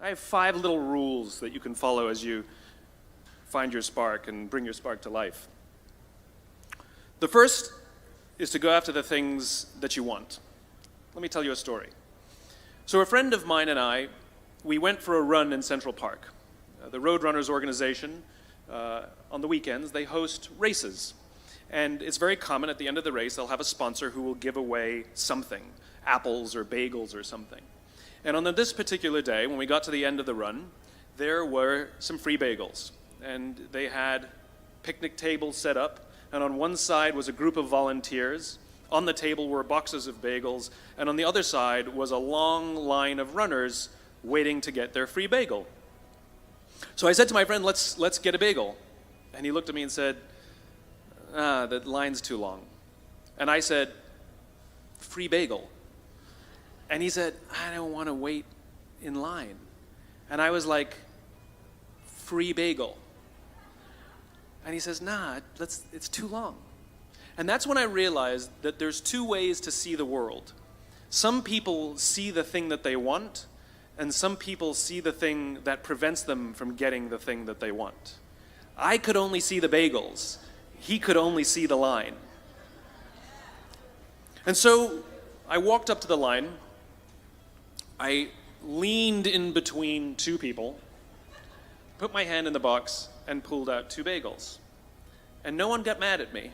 I have 5 little rules that you can follow as you find your spark and bring your spark to life. The first is to go after the things that you want. Let me tell you a story. So a friend of mine and I, we went for a run in Central Park. The Roadrunners organization, on the weekends, they host races. And it's very common at the end of the race, they'll have a sponsor who will give away something, apples or bagels or something. And on this particular day, when we got to the end of the run, there were some free bagels. And they had picnic tables set up, and on one side was a group of volunteers. On the table were boxes of bagels, and on the other side was a long line of runners waiting to get their free bagel. So I said to my friend, let's get a bagel. And he looked at me and said, the line's too long. And I said, free bagel. And he said, I don't want to wait in line. And I was like, free bagel. And he says, nah, it's too long. And that's when I realized that there's 2 ways to see the world. Some people see the thing that they want, and some people see the thing that prevents them from getting the thing that they want. I could only see the bagels. He could only see the line. And so I walked up to the line. I leaned in between 2 people, put my hand in the box, and pulled out 2 bagels. And no one got mad at me,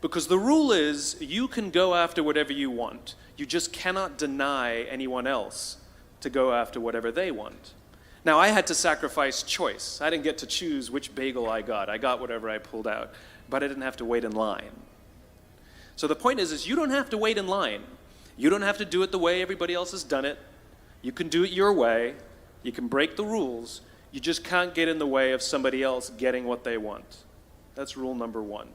because the rule is you can go after whatever you want. You just cannot deny anyone else to go after whatever they want. Now, I had to sacrifice choice. I didn't get to choose which bagel I got. I got whatever I pulled out, but I didn't have to wait in line. So the point is you don't have to wait in line. You don't have to do it the way everybody else has done it. You can do it your way. You can break the rules. You just can't get in the way of somebody else getting what they want. That's rule number 1.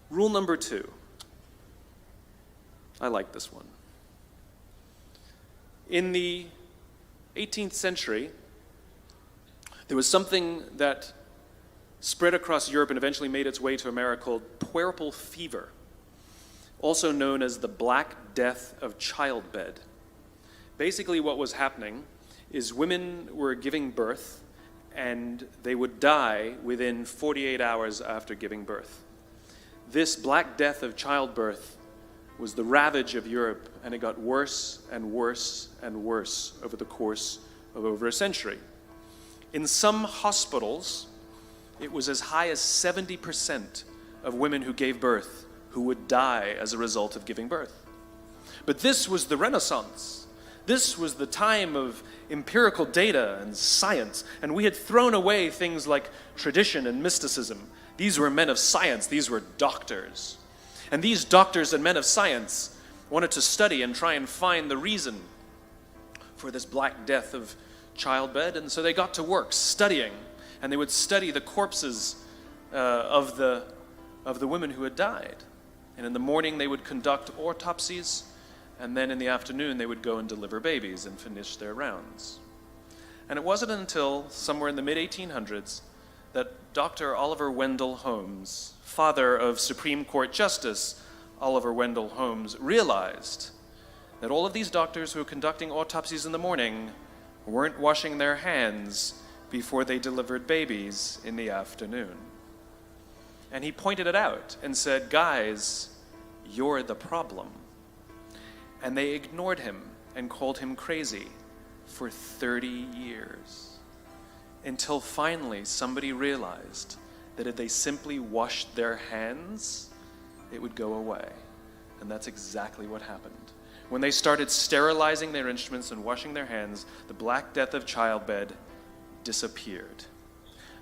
Rule number 2. I like this one. In the 18th century, there was something that spread across Europe and eventually made its way to America called puerperal fever, also known as the Black Death of childbed. Basically what was happening is women were giving birth and they would die within 48 hours after giving birth. This Black Death of childbirth was the ravage of Europe, and it got worse and worse and worse over the course of over a century. In some hospitals, it was as high as 70% of women who gave birth who would die as a result of giving birth. But this was the Renaissance. This was the time of empirical data and science, and we had thrown away things like tradition and mysticism. These were men of science. These were doctors. And these doctors and men of science wanted to study and try and find the reason for this Black Death of childbed, and so they got to work studying, and they would study the corpses of the women who had died. And in the morning they would conduct autopsies, and then in the afternoon they would go and deliver babies and finish their rounds. And it wasn't until somewhere in the mid-1800s that Dr. Oliver Wendell Holmes, father of Supreme Court Justice Oliver Wendell Holmes, realized that all of these doctors who were conducting autopsies in the morning weren't washing their hands before they delivered babies in the afternoon. And he pointed it out and said, guys, you're the problem. And they ignored him and called him crazy for 30 years. Until finally somebody realized that if they simply washed their hands, it would go away. And that's exactly what happened. When they started sterilizing their instruments and washing their hands, the Black Death of childbed disappeared.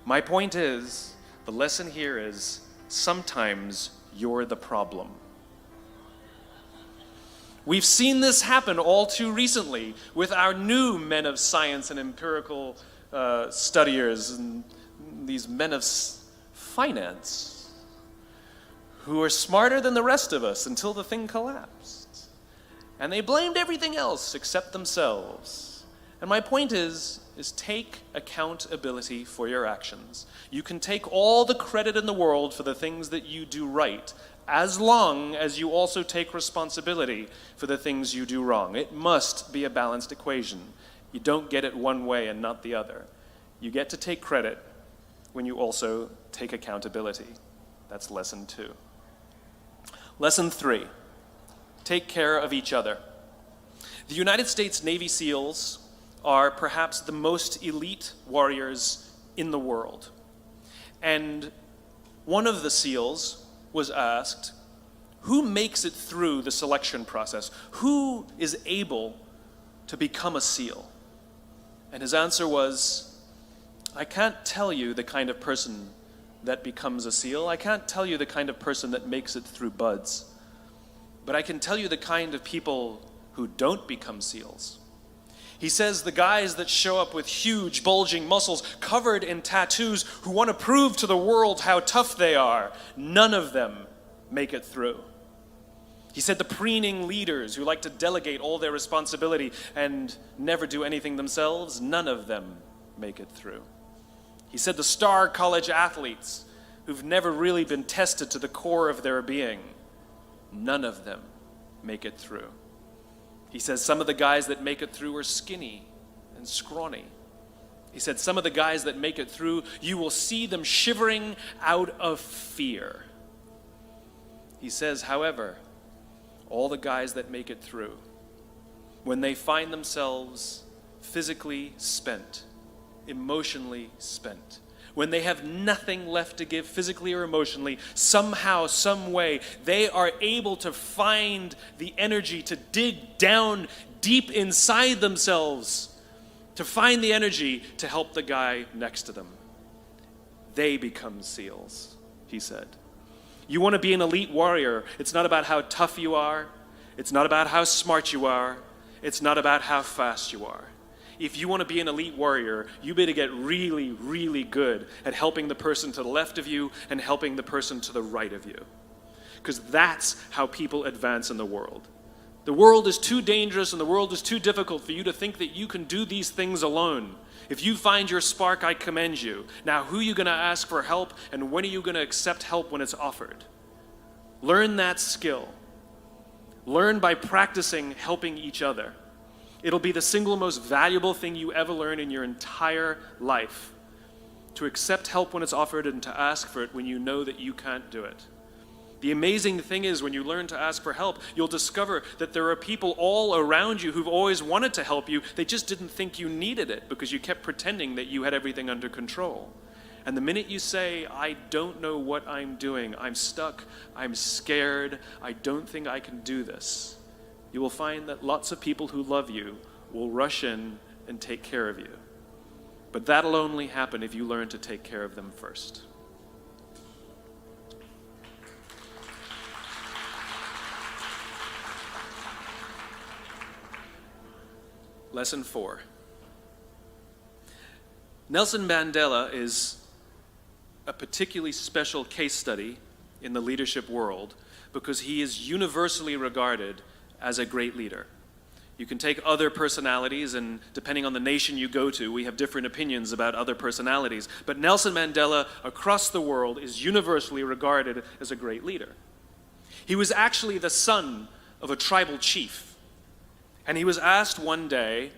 My point is, the lesson here is, sometimes you're the problem. We've seen this happen all too recently with our new men of science and empirical studiers and these men of finance who are smarter than the rest of us until the thing collapsed. And they blamed everything else except themselves. And my point is take accountability for your actions. You can take all the credit in the world for the things that you do right, as long as you also take responsibility for the things you do wrong. It must be a balanced equation. You don't get it one way and not the other. You get to take credit when you also take accountability. That's lesson 2. Lesson 3, take care of each other. The United States Navy SEALs are perhaps the most elite warriors in the world. And one of the SEALs was asked, who makes it through the selection process? Who is able to become a SEAL? And his answer was, I can't tell you the kind of person that becomes a SEAL. I can't tell you the kind of person that makes it through BUD/S. But I can tell you the kind of people who don't become SEALs. He says the guys that show up with huge, bulging muscles, covered in tattoos, who want to prove to the world how tough they are, none of them make it through. He said the preening leaders who like to delegate all their responsibility and never do anything themselves, none of them make it through. He said the star college athletes who've never really been tested to the core of their being, none of them make it through. He says some of the guys that make it through are skinny and scrawny. He said some of the guys that make it through, you will see them shivering out of fear. He says, however, all the guys that make it through, when they find themselves physically spent, emotionally spent, when they have nothing left to give physically or emotionally, somehow, some way, they are able to find the energy to dig down deep inside themselves, to find the energy to help the guy next to them. They become SEALs, he said. You want to be an elite warrior. It's not about how tough you are. It's not about how smart you are. It's not about how fast you are. If you want to be an elite warrior, you better get really, really good at helping the person to the left of you and helping the person to the right of you. Because that's how people advance in the world. The world is too dangerous and the world is too difficult for you to think that you can do these things alone. If you find your spark, I commend you. Now, who are you going to ask for help, and when are you going to accept help when it's offered? Learn that skill. Learn by practicing helping each other. It'll be the single most valuable thing you ever learn in your entire life. To accept help when it's offered and to ask for it when you know that you can't do it. The amazing thing is when you learn to ask for help, you'll discover that there are people all around you who've always wanted to help you. They just didn't think you needed it because you kept pretending that you had everything under control. And the minute you say, I don't know what I'm doing, I'm stuck, I'm scared, I don't think I can do this, you will find that lots of people who love you will rush in and take care of you. But that'll only happen if you learn to take care of them first. Lesson 4. Nelson Mandela is a particularly special case study in the leadership world because he is universally regarded as a great leader. You can take other personalities, and depending on the nation you go to, we have different opinions about other personalities. But Nelson Mandela, across the world, is universally regarded as a great leader. He was actually the son of a tribal chief. And he was asked one day,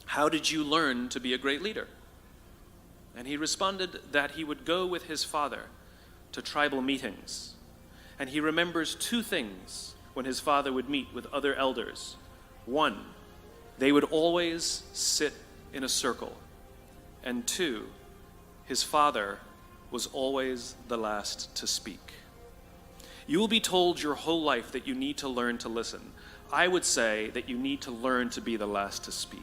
how did you learn to be a great leader? And he responded that he would go with his father to tribal meetings. And he remembers two things when his father would meet with other elders. One, they would always sit in a circle. And two, his father was always the last to speak. You will be told your whole life that you need to learn to listen. I would say that you need to learn to be the last to speak.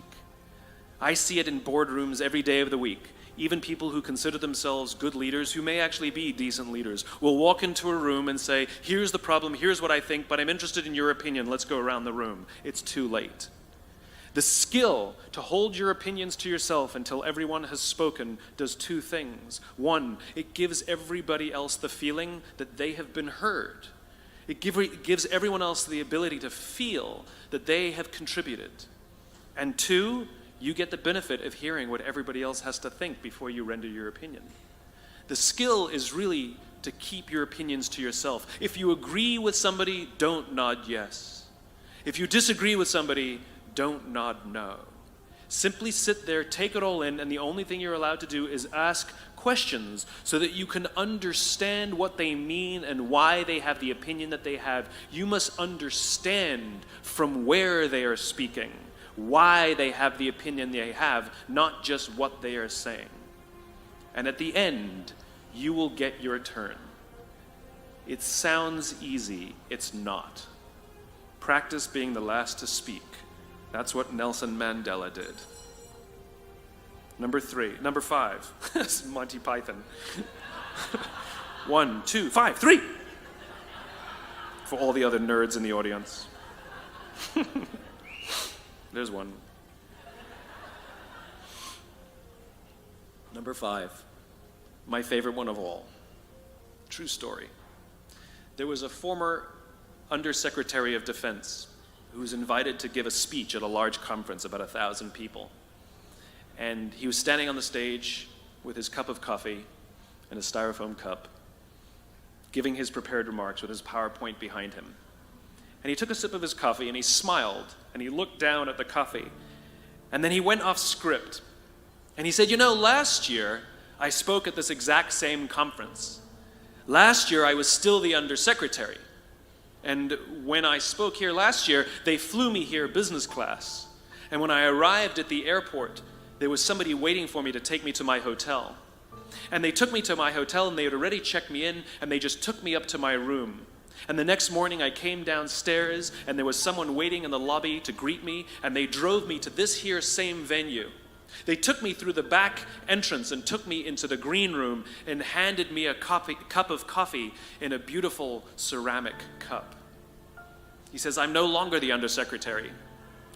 I see it in boardrooms every day of the week. Even people who consider themselves good leaders, who may actually be decent leaders, will walk into a room and say, here's the problem, here's what I think, but I'm interested in your opinion, let's go around the room. It's too late. The skill to hold your opinions to yourself until everyone has spoken does two things. One, it gives everybody else the feeling that they have been heard. It gives everyone else the ability to feel that they have contributed. And two, you get the benefit of hearing what everybody else has to think before you render your opinion. The skill is really to keep your opinions to yourself. If you agree with somebody, don't nod yes. If you disagree with somebody, don't nod no. Simply sit there, take it all in, and the only thing you're allowed to do is ask questions so that you can understand what they mean and why they have the opinion that they have. You must understand from where they are speaking, why they have the opinion they have, not just what they are saying. And at the end, you will get your turn. It sounds easy, it's not. Practice being the last to speak. That's what Nelson Mandela did. Number 5. This is Monty Python. 1, 2, 5, 3. For all the other nerds in the audience. There's one. Number 5. My favorite one of all. True story. There was a former Undersecretary of Defense who was invited to give a speech at a large conference, about 1,000 people. And he was standing on the stage with his cup of coffee and a styrofoam cup, giving his prepared remarks with his PowerPoint behind him. And he took a sip of his coffee and he smiled and he looked down at the coffee. And then he went off script. And he said, you know, last year I spoke at this exact same conference. Last year I was still the undersecretary. And when I spoke here last year, they flew me here business class. And when I arrived at the airport, there was somebody waiting for me to take me to my hotel. And they took me to my hotel and they had already checked me in and they just took me up to my room. And the next morning I came downstairs and there was someone waiting in the lobby to greet me and they drove me to this here same venue. They took me through the back entrance and took me into the green room and handed me a cup of coffee in a beautiful ceramic cup. He says, I'm no longer the undersecretary.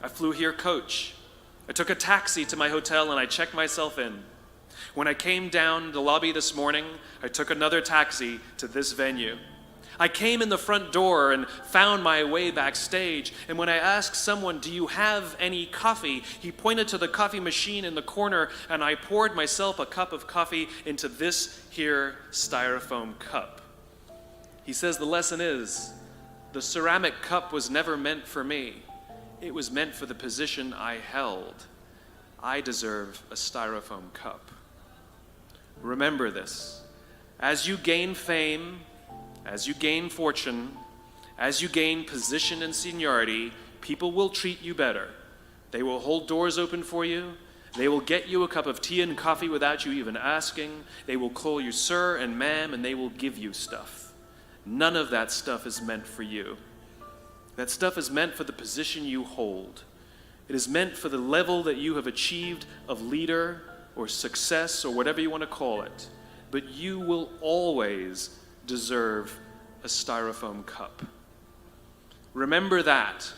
I flew here coach. I took a taxi to my hotel and I checked myself in. When I came down the lobby this morning, I took another taxi to this venue. I came in the front door and found my way backstage, and when I asked someone, do you have any coffee? He pointed to the coffee machine in the corner, and I poured myself a cup of coffee into this here styrofoam cup. He says the lesson is, the ceramic cup was never meant for me. It was meant for the position I held. I deserve a styrofoam cup. Remember this. As you gain fame, as you gain fortune, as you gain position and seniority, people will treat you better. They will hold doors open for you. They will get you a cup of tea and coffee without you even asking. They will call you sir and ma'am, and they will give you stuff. None of that stuff is meant for you. That stuff is meant for the position you hold. It is meant for the level that you have achieved of leader or success or whatever you want to call it. But you will always deserve a styrofoam cup. Remember that.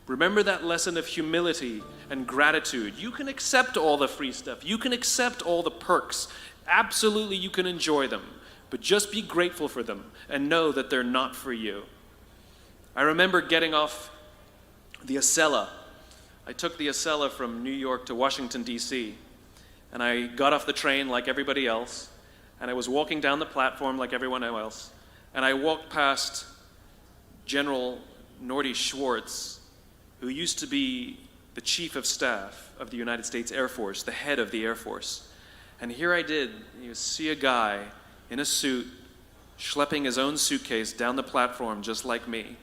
Remember that lesson of humility and gratitude. You can accept all the free stuff. You can accept all the perks. Absolutely, you can enjoy them. But just be grateful for them and know that they're not for you. I remember getting off the Acela. I took the Acela from New York to Washington, D.C. And I got off the train like everybody else. And I was walking down the platform like everyone else, and I walked past General Norty Schwartz, who used to be the Chief of Staff of the United States Air Force, the head of the Air Force. And here I did, you see a guy in a suit, schlepping his own suitcase down the platform just like me.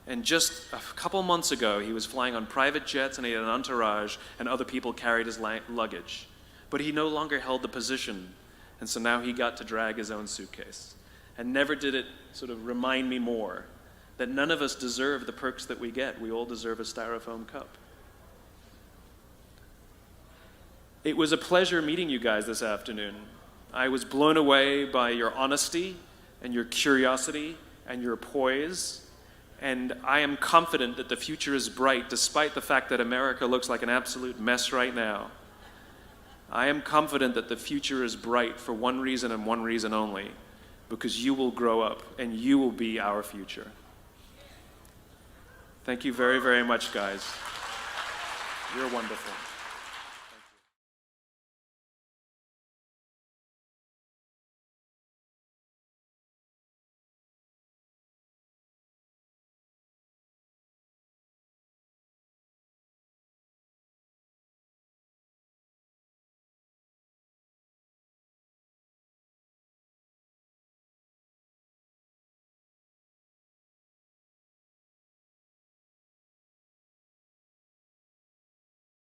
And just a couple months ago, he was flying on private jets and he had an entourage, and other people carried his luggage. But he no longer held the position. And so now he got to drag his own suitcase. And never did it sort of remind me more that none of us deserve the perks that we get. We all deserve a styrofoam cup. It was a pleasure meeting you guys this afternoon. I was blown away by your honesty and your curiosity and your poise. And I am confident that the future is bright, despite the fact that America looks like an absolute mess right now. I am confident that the future is bright for one reason and one reason only, because you will grow up and you will be our future. Thank you very, very much, guys. You're wonderful.